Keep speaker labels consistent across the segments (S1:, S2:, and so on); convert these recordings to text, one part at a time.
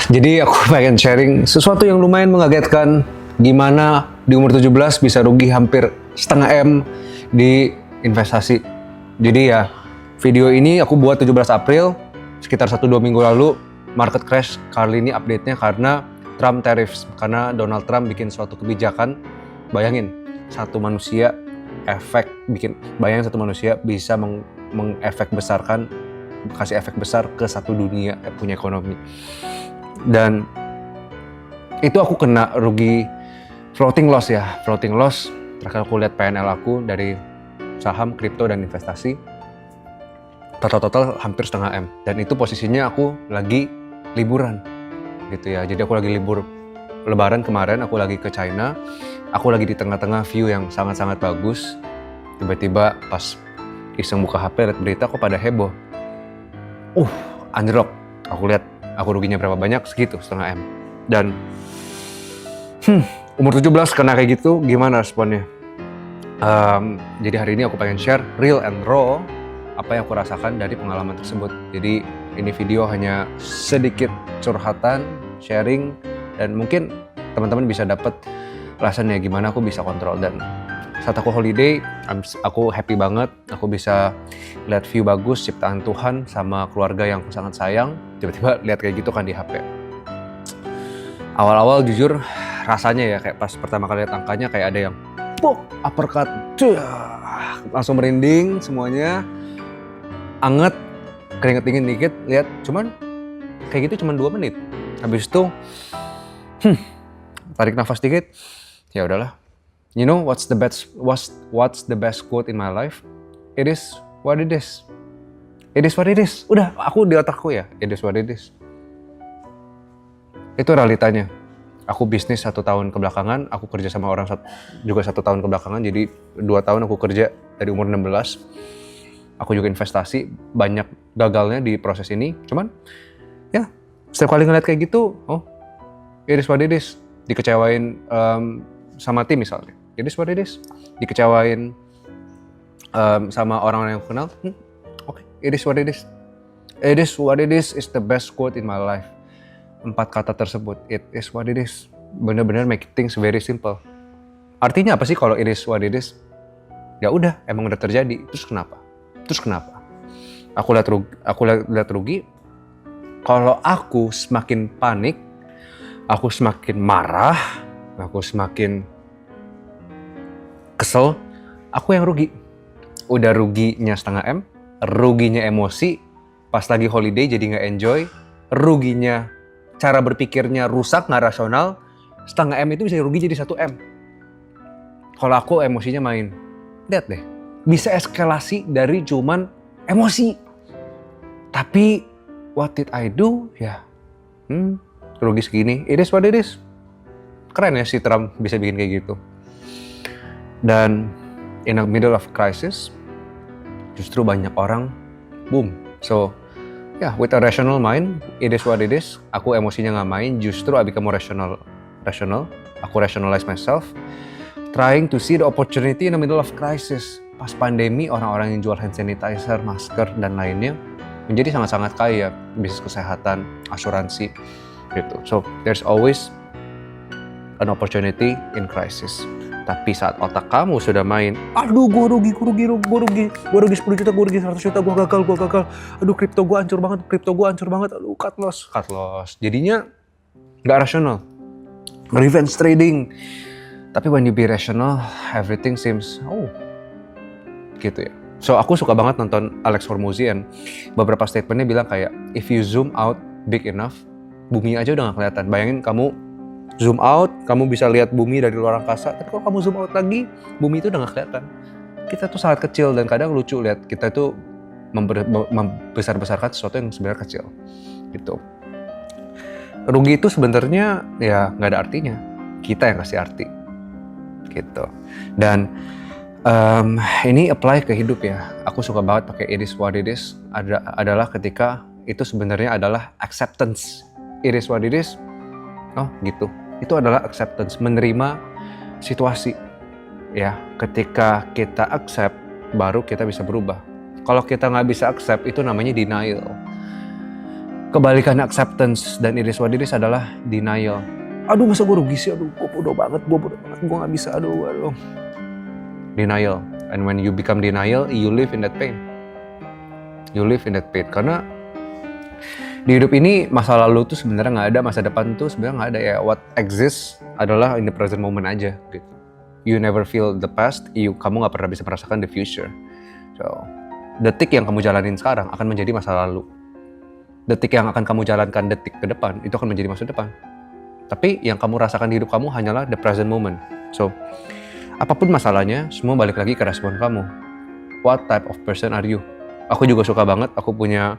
S1: Jadi aku pengen sharing sesuatu yang lumayan mengagetkan. Gimana di umur 17 bisa rugi hampir setengah M di investasi. Jadi ya, video ini aku buat 17 April, sekitar 1-2 minggu lalu, market crash kali ini update-nya karena Trump tariffs. Karena Donald Trump bikin suatu kebijakan, bayangin, bayangin satu manusia bisa kasih efek besar ke satu dunia punya ekonomi. Dan itu aku kena rugi floating loss. Terakhir aku lihat PNL aku dari saham, kripto, dan investasi total hampir setengah M. Dan itu posisinya aku lagi liburan gitu ya. Jadi aku lagi libur lebaran kemarin, aku lagi ke China, aku lagi di tengah-tengah view yang sangat-sangat bagus. Tiba-tiba pas iseng buka HP, lihat berita, kok pada heboh. Anjlok. Aku lihat aku ruginya berapa banyak, segitu, setengah M. Dan umur 17 kena kayak gitu, gimana responnya? Jadi hari ini aku pengen share real and raw apa yang aku rasakan dari pengalaman tersebut. Jadi ini video hanya sedikit curhatan, sharing, dan mungkin teman-teman bisa dapat rasanya gimana aku bisa kontrol. Dan saat aku holiday, aku happy banget, aku bisa lihat view bagus, ciptaan Tuhan sama keluarga yang aku sangat sayang. Tiba-tiba lihat kayak gitu kan di HP. Awal-awal jujur rasanya ya kayak pas pertama kali lihat angkanya kayak ada yang uppercut, langsung merinding semuanya, anget, keringet dingin dikit, lihat cuman kayak gitu cuman 2 menit. Habis itu tarik nafas dikit, ya udahlah. You know what's the best quote in my life? It is what it is. It is what it is. Udah, aku di otakku ya, it is what it is. Itu realitanya. Aku bisnis 1 tahun kebelakangan, aku kerja sama orang juga 1 tahun kebelakangan, jadi 2 tahun aku kerja dari umur 16. Aku juga investasi, banyak gagalnya di proses ini. Cuman, ya setiap kali ngeliat kayak gitu, it is what it is. Dikecewain sama tim misalnya, it is what it is. Dikecewain sama orang-orang yang aku kenal, it is what it is. It is what it is the best quote in my life. 4 kata tersebut, it is what it is, benar-benar make things very simple. Artinya apa sih kalau it is what it is? Ya udah, emang udah terjadi. Terus kenapa? Aku lihat rugi. Kalau aku semakin panik, aku semakin marah, aku semakin kesel, aku yang rugi. Udah ruginya setengah M, ruginya emosi, pas lagi holiday jadi nggak enjoy, ruginya cara berpikirnya rusak, nggak rasional, setengah M itu bisa rugi jadi 1 M. Kalau aku emosinya main, lihat deh, bisa eskalasi dari cuman emosi. Tapi what did I do? Ya, rugi segini, it is what it is. Keren ya si Trump bisa bikin kayak gitu. Dan in the middle of crisis, justru banyak orang boom. So, with a rational mind, it is what it is. Aku emosinya nggak main, justru I become more rational. Aku rationalize myself, trying to see the opportunity in the middle of crisis. Pas pandemi, orang-orang yang jual hand sanitizer, masker, dan lainnya menjadi sangat-sangat kaya. Bisnis kesehatan, asuransi, gitu. So, there's always an opportunity in crisis. Tapi saat otak kamu sudah main, aduh gue rugi 10 juta, gue rugi 100 juta, gue gagal, aduh kripto gue hancur banget, aduh cut loss. Jadinya gak rasional, revenge trading. Tapi when you be rational, everything seems, gitu ya. So aku suka banget nonton Alex Hormozian, beberapa statementnya bilang kayak, if you zoom out big enough, bumi aja udah gak kelihatan. Bayangin kamu zoom out, kamu bisa lihat bumi dari luar angkasa, tapi kalau kamu zoom out lagi, bumi itu udah gak kelihatan. Kita tuh sangat kecil, dan kadang lucu lihat kita itu membesar-besarkan sesuatu yang sebenarnya kecil, gitu. Rugi itu sebenarnya ya nggak ada artinya, kita yang kasih arti, gitu. Dan ini apply ke hidup ya. Aku suka banget pakai it is what it is. Adalah ketika itu sebenarnya adalah acceptance. It is what it is. Gitu. Itu adalah acceptance, menerima situasi. Ya, ketika kita accept, baru kita bisa berubah. Kalau kita nggak bisa accept, itu namanya denial. Kebalikan acceptance dan it is what it is adalah denial. Aduh masa gue rugi sih, aduh gue bodoh banget, gue gak bisa, aduh. Denial. And when you become denial, you live in that pain. You live in that pain. Karena di hidup ini masa lalu tuh sebenarnya nggak ada, masa depan tuh sebenarnya nggak ada ya. What exists adalah in the present moment aja gitu. You never feel the past, kamu nggak pernah bisa merasakan the future. So, detik yang kamu jalanin sekarang akan menjadi masa lalu. Detik yang akan kamu jalankan detik ke depan itu akan menjadi masa depan. Tapi yang kamu rasakan di hidup kamu hanyalah the present moment. So, apapun masalahnya, semua balik lagi ke respon kamu. What type of person are you? Aku juga suka banget, aku punya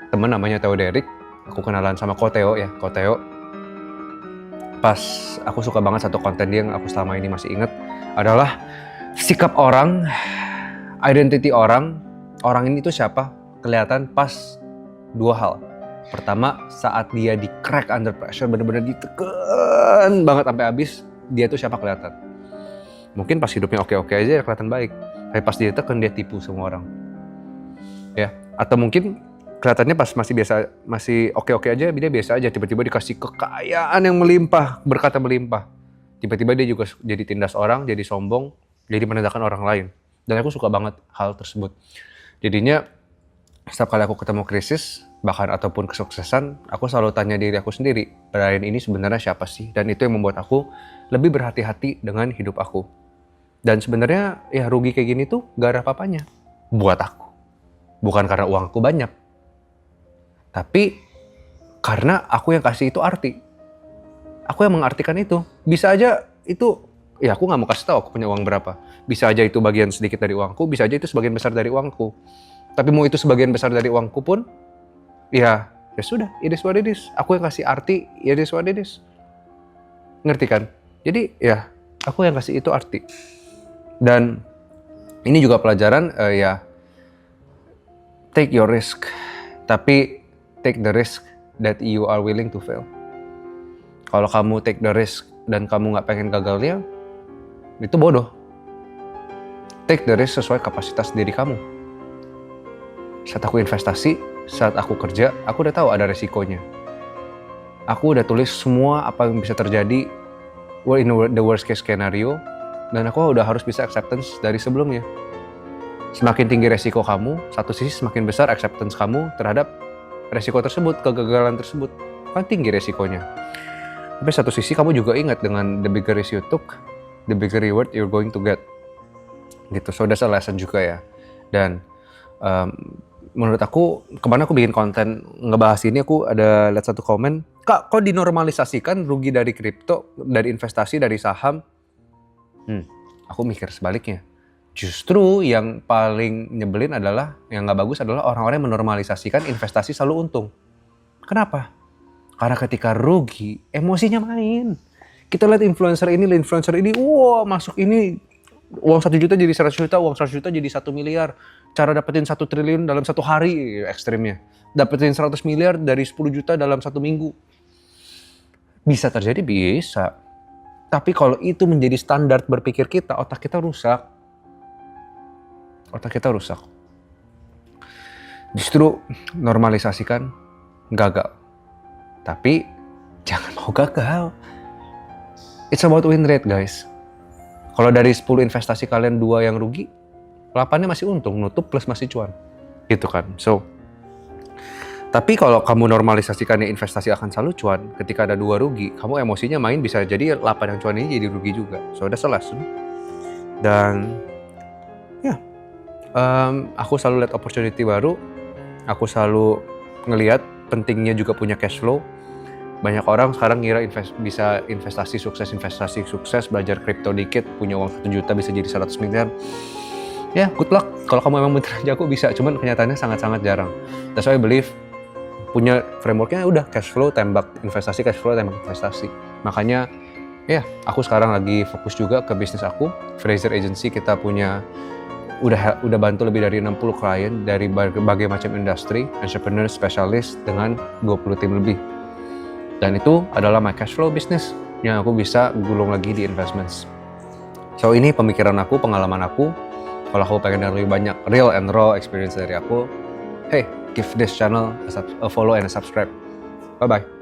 S1: teman namanya Theo Derek. Aku kenalan sama Koteo ya, Koteo. Pas aku suka banget satu konten dia yang aku selama ini masih inget adalah sikap orang, identity orang ini tuh siapa kelihatan pas dua hal. Pertama, saat dia di crack under pressure, bener-bener ditekan banget sampai habis, dia tuh siapa kelihatan. Mungkin pas hidupnya oke-oke aja ya kelihatan baik, tapi pas dia tekan dia tipu semua orang. Ya, atau mungkin kelihatannya pas masih oke-oke aja, dia biasa aja, tiba-tiba dikasih kekayaan yang melimpah, berkata melimpah. Tiba-tiba dia juga jadi tindas orang, jadi sombong, jadi menandakan orang lain. Dan aku suka banget hal tersebut. Jadinya setiap kali aku ketemu krisis, bahkan ataupun kesuksesan, aku selalu tanya diri aku sendiri, Brian ini sebenarnya siapa sih? Dan itu yang membuat aku lebih berhati-hati dengan hidup aku. Dan sebenarnya ya rugi kayak gini tuh gak ada apa-apanya buat aku. Bukan karena uangku banyak, tapi karena aku yang kasih itu arti. Aku yang mengartikan itu. Bisa aja itu, ya aku gak mau kasih tahu aku punya uang berapa. Bisa aja itu bagian sedikit dari uangku, bisa aja itu sebagian besar dari uangku. Tapi mau itu sebagian besar dari uangku pun, ya sudah, it is what it is. Aku yang kasih arti, it is what it is. Ngerti kan? Jadi ya, aku yang kasih itu arti. Dan ini juga pelajaran, ya take your risk. Tapi take the risk that you are willing to fail. Kalau kamu take the risk dan kamu gak pengen gagalnya, itu bodoh. Take the risk sesuai kapasitas diri kamu. Saat aku investasi, saat aku kerja, aku udah tahu ada resikonya. Aku udah tulis semua apa yang bisa terjadi in the worst case scenario, dan aku udah harus bisa acceptance dari sebelumnya. Semakin tinggi resiko kamu, satu sisi semakin besar acceptance kamu terhadap resiko tersebut, kegagalan tersebut. Kan tinggi resikonya. Tapi satu sisi kamu juga ingat dengan the bigger risk you took, the bigger reward you're going to get. Gitu, so that's a lesson juga ya. Dan menurut aku, kemana aku bikin konten ngebahas ini, aku ada lihat satu komen, Kak, kok dinormalisasikan rugi dari kripto, dari investasi, dari saham? Aku mikir sebaliknya. Justru yang paling nyebelin adalah, yang gak bagus adalah orang-orang yang menormalisasikan investasi selalu untung. Kenapa? Karena ketika rugi, emosinya main. Kita lihat influencer ini, wah masuk ini, uang 1 juta jadi 100 juta, uang 100 juta jadi 1 miliar. Cara dapetin 1 triliun dalam 1 hari, ekstrimnya. Dapetin 100 miliar dari 10 juta dalam 1 minggu. Bisa terjadi, bisa. Tapi kalau itu menjadi standar berpikir kita, otak kita rusak. Otak kita rusak. Justru normalisasikan gagal. Tapi jangan mau gagal. It's about win rate, guys. Kalau dari 10 investasi kalian 2 yang rugi, 8-nya masih untung, nutup plus masih cuan. Gitu kan. So, tapi kalau kamu normalisasikannya investasi akan selalu cuan, ketika ada 2 rugi, kamu emosinya main bisa jadi 8 yang cuan ini jadi rugi juga. So, that's a lesson. Dan ya, aku selalu lihat opportunity baru. Aku selalu ngelihat pentingnya juga punya cash flow. Banyak orang sekarang ngira bisa investasi sukses, belajar kripto dikit, punya uang 1 juta bisa jadi 100 miliar. Ya, good luck. Kalau kamu emang beneran jago bisa, cuman kenyataannya sangat-sangat jarang. That's why I believe punya frameworknya udah cash flow tembak investasi, cash flow tembak investasi. Makanya ya, aku sekarang lagi fokus juga ke bisnis aku, Fraser Agency. Kita punya udah bantu lebih dari 60 klien dari berbagai macam industri, entrepreneur, spesialis dengan 20 tim lebih. Dan itu adalah my cash flow business yang aku bisa gulung lagi di investments. So ini pemikiran aku, pengalaman aku. Kalau aku pengen lebih banyak real and raw experience dari aku, hey, give this channel a follow and a subscribe. Bye bye.